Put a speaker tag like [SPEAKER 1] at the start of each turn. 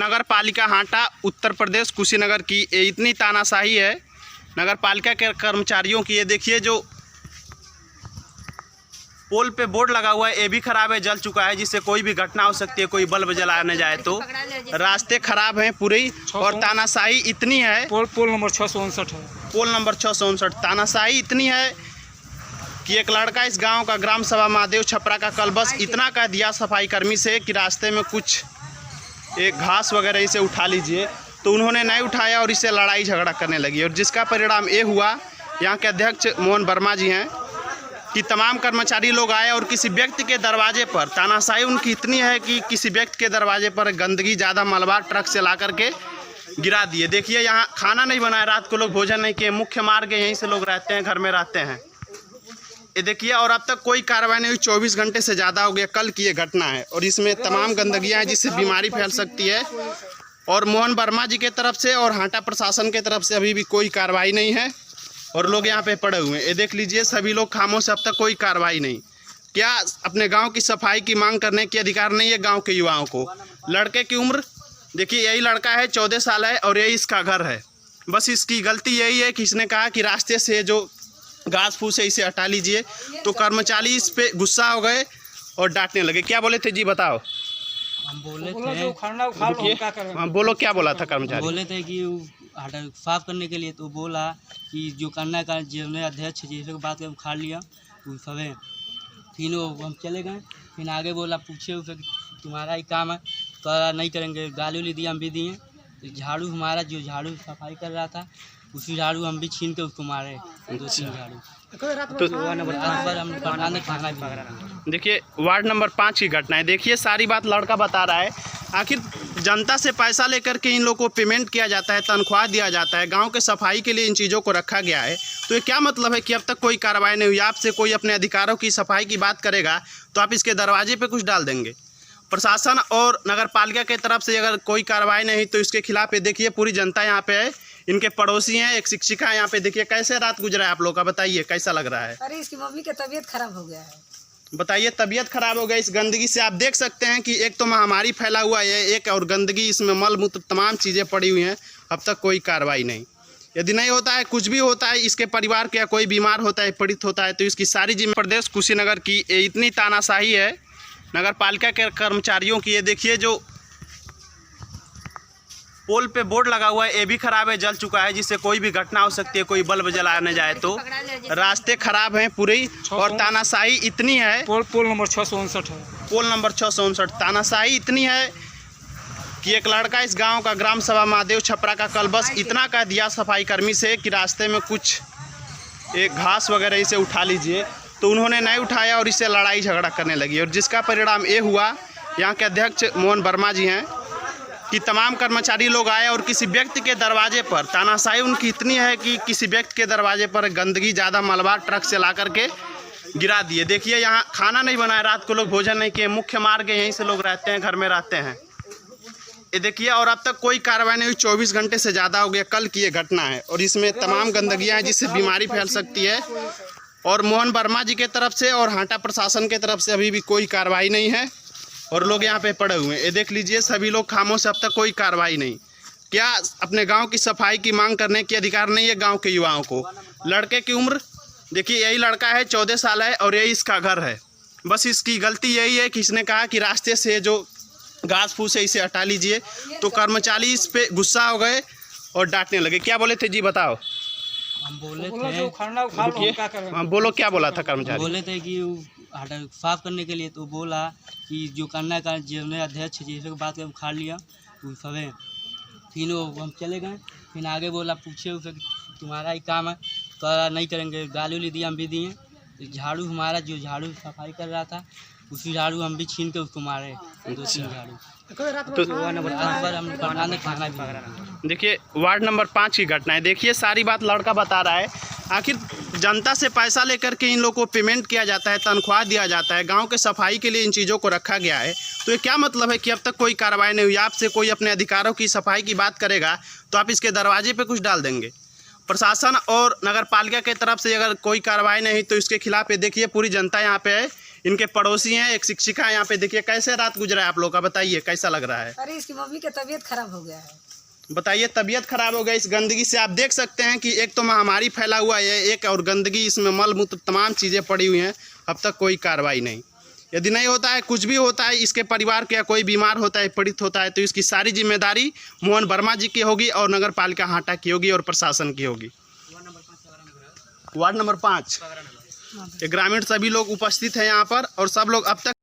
[SPEAKER 1] नगर पालिका हाटा उत्तर प्रदेश कुशीनगर की ये इतनी तानाशाही है नगर पालिका के कर्मचारियों की। ये देखिए जो पोल पे बोर्ड लगा हुआ है ये भी खराब है, जल चुका है, जिससे कोई भी घटना हो सकती है, कोई बल्ब जलाने जाए तो। रास्ते खराब हैं पूरी और तानाशाही इतनी है।
[SPEAKER 2] पोल नंबर 659 है।
[SPEAKER 1] पोल नंबर 659। तानाशाही इतनी है कि एक लड़का इस गांव का ग्राम सभा महादेव छपरा का कल बस इतना कह दिया सफाई कर्मी से कि रास्ते में कुछ एक घास वगैरह इसे उठा लीजिए, तो उन्होंने नहीं उठाया और इससे लड़ाई झगड़ा करने लगी। और जिसका परिणाम ये हुआ, यहाँ के अध्यक्ष मोहन वर्मा जी हैं कि तमाम कर्मचारी लोग आए और किसी व्यक्ति के दरवाजे पर, तानाशाही उनकी इतनी है कि किसी व्यक्ति के दरवाजे पर गंदगी ज़्यादा मलबा ट्रक से ला करके गिरा दिए। देखिए यहाँ खाना नहीं बनाया, रात को लोग भोजन नहीं किए, मुख्य मार्ग है, यहीं से लोग रहते हैं, घर में रहते हैं। ये देखिए और अब तक कोई कार्रवाई नहीं हुई। 24 घंटे से ज़्यादा हो गया, कल की ये घटना है और इसमें तमाम गंदगियाँ हैं जिससे बीमारी फैल सकती है। और मोहन वर्मा जी के तरफ से और हाटा प्रशासन के तरफ से अभी भी कोई कार्रवाई नहीं है और लोग यहाँ पे पड़े हुए हैं। ये देख लीजिए, सभी लोग खामोश, अब तक कोई कार्रवाई नहीं। क्या अपने गांव की सफाई की मांग करने के अधिकार नहीं है गांव के युवाओं को? लड़के की उम्र देखिए, यही लड़का है, 14 साल है और यही इसका घर है। बस इसकी गलती यही है कि इसने कहा कि रास्ते से जो घास फूस है इसे हटा लीजिए, तो कर्मचारी इस पे गुस्सा हो गए और डांटने लगे। क्या बोले थे जी, बताओ।
[SPEAKER 2] हम बोले थे,
[SPEAKER 1] बोलो क्या बोला था कर्मचारी?
[SPEAKER 2] बोले थे कि साफ करने के लिए, तो बोला कि जो करना का जिन्होंने अध्यक्ष जी से बात कर उखाड़ लिया वो सब है। फिर वो हम चले गए, फिर आगे बोला पूछे उसे तुम्हारा ही काम है, तो नहीं करेंगे, गाली उली दी, हम भी दिए। तो झाड़ू हमारा जो झाड़ू सफाई कर रहा था उसी झाड़ू हम भी छीन के उसको मारे, 2-3 झाड़ू। तो
[SPEAKER 1] देखिए वार्ड नंबर 5 की घटना है। देखिए सारी बात लड़का बता रहा है। आखिर जनता से पैसा लेकर के इन लोगों को पेमेंट किया जाता है, तनख्वाह दिया जाता है, गांव के सफाई के लिए इन चीज़ों को रखा गया है, तो ये क्या मतलब है कि अब तक कोई कार्रवाई नहीं हुई? आपसे कोई अपने अधिकारों की सफाई की बात करेगा तो आप इसके दरवाजे पे कुछ डाल देंगे। प्रशासन और नगर पालिका की तरफ से अगर कोई कार्रवाई नहीं तो इसके खिलाफ ये देखिए पूरी जनता यहाँ पे है, इनके पड़ोसी हैं, एक शिक्षिका है यहाँ पे। देखिए कैसे रात गुजरा है आप लोग का, बताइए कैसा लग रहा है?
[SPEAKER 3] अरे इसकी मम्मी की तबीयत खराब हो गया है।
[SPEAKER 1] बताइए, तबीयत खराब हो गई इस गंदगी से। आप देख सकते हैं कि एक तो महामारी फैला हुआ है, एक और गंदगी, इसमें मल मूत्र तमाम चीज़ें पड़ी हुई हैं, अब तक कोई कार्रवाई नहीं। यदि नहीं होता है, कुछ भी होता है, इसके परिवार का कोई बीमार होता है, पीड़ित होता है, तो इसकी सारी जिम्मेदारी प्रदेश कुशीनगर की ये इतनी तानाशाही है नगर पालिका के कर्मचारियों की। ये देखिए जो पोल पे बोर्ड लगा हुआ है ये भी खराब है, जल चुका है, जिससे कोई भी घटना हो सकती है, कोई बल्ब जलाने जाए तो। रास्ते खराब हैं पूरी और तानाशाही इतनी है।
[SPEAKER 2] पोल नंबर 659 है।
[SPEAKER 1] पोल नंबर 659। तानाशाही इतनी है कि एक लड़का इस गांव का ग्राम सभा महादेव छपरा का कल बस इतना कह दिया सफाई कर्मी से कि रास्ते में कुछ एक घास वगैरह इसे उठा लीजिए, तो उन्होंने नहीं उठाया और इससे लड़ाई झगड़ा करने लगी। और जिसका परिणाम ये हुआ, यहाँ के अध्यक्ष मोहन वर्मा जी हैं कि तमाम कर्मचारी लोग आए और किसी व्यक्ति के दरवाजे पर, तानाशाही उनकी इतनी है कि किसी व्यक्ति के दरवाजे पर गंदगी ज़्यादा मलबा ट्रक से ला करके गिरा दिए। देखिए यहाँ खाना नहीं बनाया, रात को लोग भोजन नहीं किए, मुख्य मार्ग है, यहीं से लोग रहते हैं, घर में रहते हैं। ये देखिए और अब तक कोई कार्रवाई नहीं हुई। 24 घंटे से ज़्यादा हो गया, कल की ये घटना है और इसमें तमाम गंदगियाँ हैं जिससे बीमारी फैल सकती है। और मोहन वर्मा जी के तरफ से और हाटा प्रशासन के तरफ से अभी भी कोई कार्रवाई नहीं है और लोग यहाँ पे पड़े हुए हैं। ये देख लीजिए, सभी लोग खामोश, अब तक कोई कार्रवाई नहीं। क्या अपने गांव की सफाई की मांग करने के अधिकार नहीं है गांव के युवाओं को? लड़के की उम्र देखिए, यही लड़का है, 14 साल है और यही इसका घर है। बस इसकी गलती यही है कि इसने कहा कि रास्ते से जो घास फूस है इसे हटा लीजिए, तो कर्मचारी इस पे गुस्सा हो गए और डांटने लगे। क्या बोले थे जी, बताओ।
[SPEAKER 2] हम बोले थे,
[SPEAKER 1] बोलो क्या बोला था कर्मचारी?
[SPEAKER 2] बोले थे कि साफ करने के लिए, तो बोला कि जो करना का जिन्होंने अध्यक्ष जी से बात कर उखाड़ लिया वो सब है। फिर वो हम चले गए, फिर आगे बोला पूछे उसे तुम्हारा ही काम है, तो नहीं करेंगे, गाली उली दी, हम भी दिए। तो झाड़ू हमारा जो झाड़ू सफाई कर रहा था उसी झाड़ू हम भी छीन के उसको मारे, 2-3 झाड़ू।
[SPEAKER 1] देखिए वार्ड नंबर 5 की घटना है। देखिए सारी बात लड़का बता रहा है। आखिर जनता से पैसा लेकर के इन लोगों को पेमेंट किया जाता है, तनख्वाह दिया जाता है, गांव के सफाई के लिए इन चीज़ों को रखा गया है, तो ये क्या मतलब है कि अब तक कोई कार्रवाई नहीं हुई? आपसे कोई अपने अधिकारों की सफाई की बात करेगा तो आप इसके दरवाजे पे कुछ डाल देंगे। प्रशासन और नगर पालिका की तरफ से अगर कोई कार्रवाई नहीं तो इसके खिलाफ ये देखिए पूरी जनता यहाँ पे है, इनके पड़ोसी हैं, एक शिक्षिका है यहाँ पे। देखिए कैसे रात गुजरा है आप लोग का, बताइए कैसा लग रहा है।
[SPEAKER 3] अरे इसकी मम्मी की तबीयत खराब हो गया है।
[SPEAKER 1] बताइए, तबीयत खराब हो गई इस गंदगी से। आप देख सकते हैं कि एक तो महामारी फैला हुआ है, एक और गंदगी, इसमें मल मूत्र तमाम चीज़ें पड़ी हुई हैं। अब तक कोई कार्रवाई नहीं। यदि नहीं होता है, कुछ भी होता है, इसके परिवार के या कोई बीमार होता है, पीड़ित होता है, तो इसकी सारी जिम्मेदारी मोहन वर्मा जी की होगी और नगर पालिका हाटा की होगी और प्रशासन की होगी। वार्ड नंबर 5 के ग्रामीण सभी लोग उपस्थित हैं यहाँ पर और सब लोग अब तक